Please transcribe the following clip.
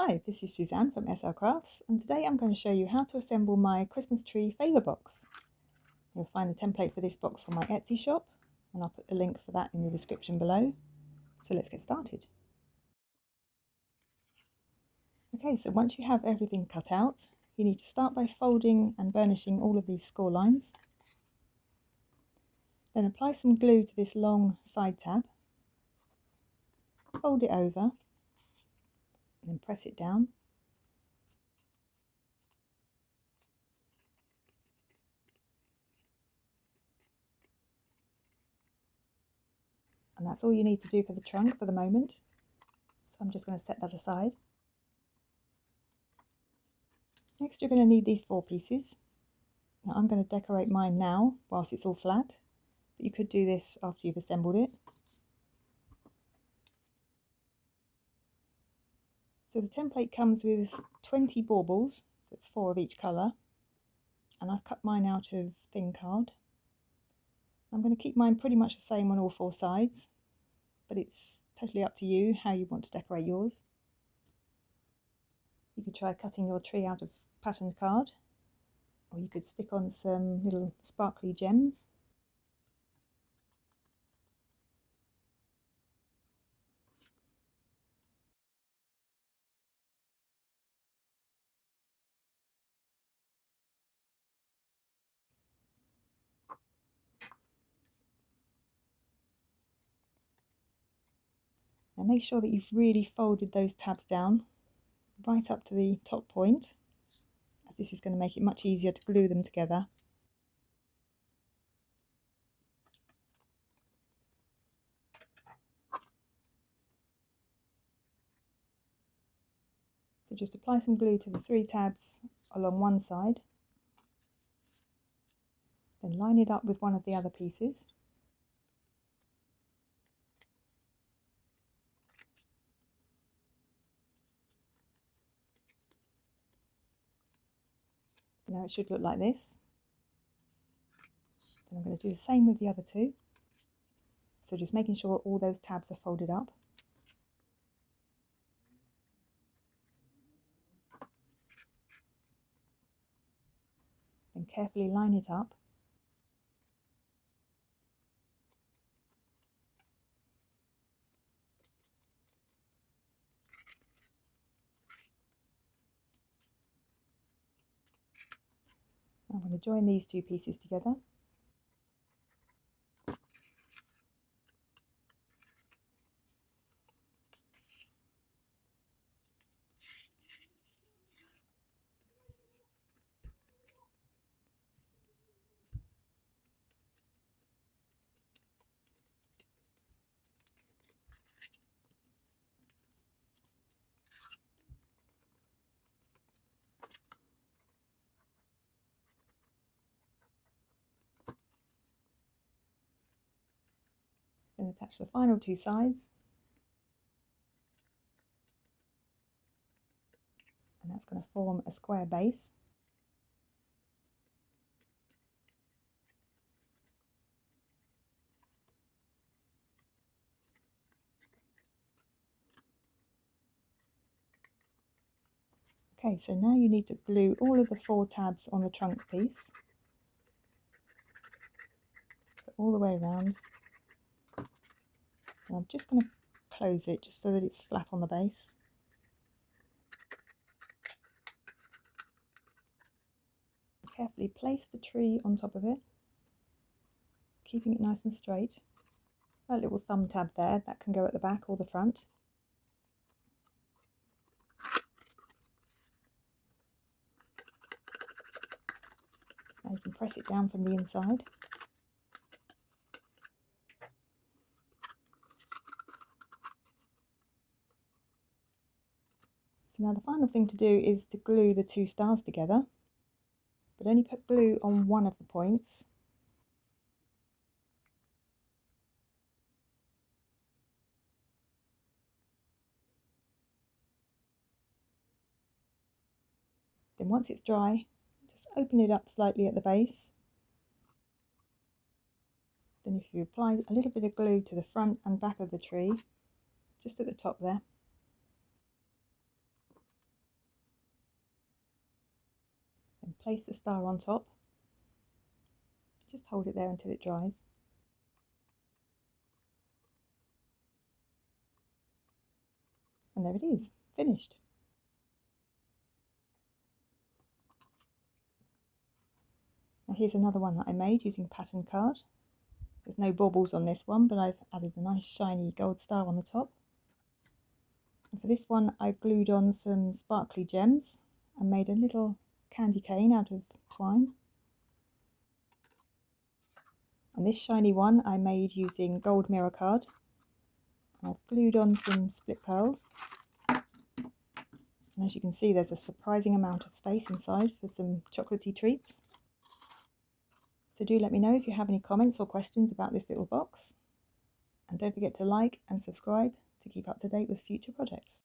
Hi, this is Suzanne from SL Crafts, and today I'm going to show you how to assemble my Christmas tree favour box. You'll find the template for this box on my Etsy shop, and I'll put the link for that in the description below. So let's get started. Okay, so once you have everything cut out, you need to start by folding and burnishing all of these score lines. Then apply some glue to this long side tab, fold it over, and then press it down. And that's all you need to do for the trunk for the moment. So I'm just going to set that aside. Next, you're going to need these 4 pieces. Now I'm going to decorate mine now whilst it's all flat, but you could do this after you've assembled it. So the template comes with 20 baubles, so it's 4 of each colour, and I've cut mine out of thin card. I'm going to keep mine pretty much the same on all 4 sides, but it's totally up to you how you want to decorate yours. You could try cutting your tree out of patterned card, or you could stick on some little sparkly gems. Now make sure that you've really folded those tabs down right up to the top point, as this is going to make it much easier to glue them together. So just apply some glue to the 3 tabs along one side, then line it up with one of the other pieces. Now it should look like this. Then I'm going to do the same with the other 2. So just making sure all those tabs are folded up. Then carefully line it up. I'm going to join these 2 pieces together. Then attach the final 2 sides. And that's going to form a square base. Okay, so now you need to glue all of the 4 tabs on the trunk piece. Go all the way around. And I'm just going to close it just so that it's flat on the base. Carefully place the tree on top of it, keeping it nice and straight. That little thumb tab there, that can go at the back or the front. Now you can press it down from the inside. So now the final thing to do is to glue the 2 stars together, but only put glue on one of the points. Then once it's dry, just open it up slightly at the base. Then if you apply a little bit of glue to the front and back of the tree, just at the top there. place the star on top. Just hold it there until it dries. And there it is, finished. Now here's another one that I made using pattern card. There's no baubles on this one, but I've added a nice shiny gold star on the top. And for this one I've glued on some sparkly gems and made a little candy cane out of twine. And this shiny one I made using gold mirror card. And I've glued on some split pearls. And as you can see, there's a surprising amount of space inside for some chocolatey treats. So do let me know if you have any comments or questions about this little box. And don't forget to like and subscribe to keep up to date with future projects.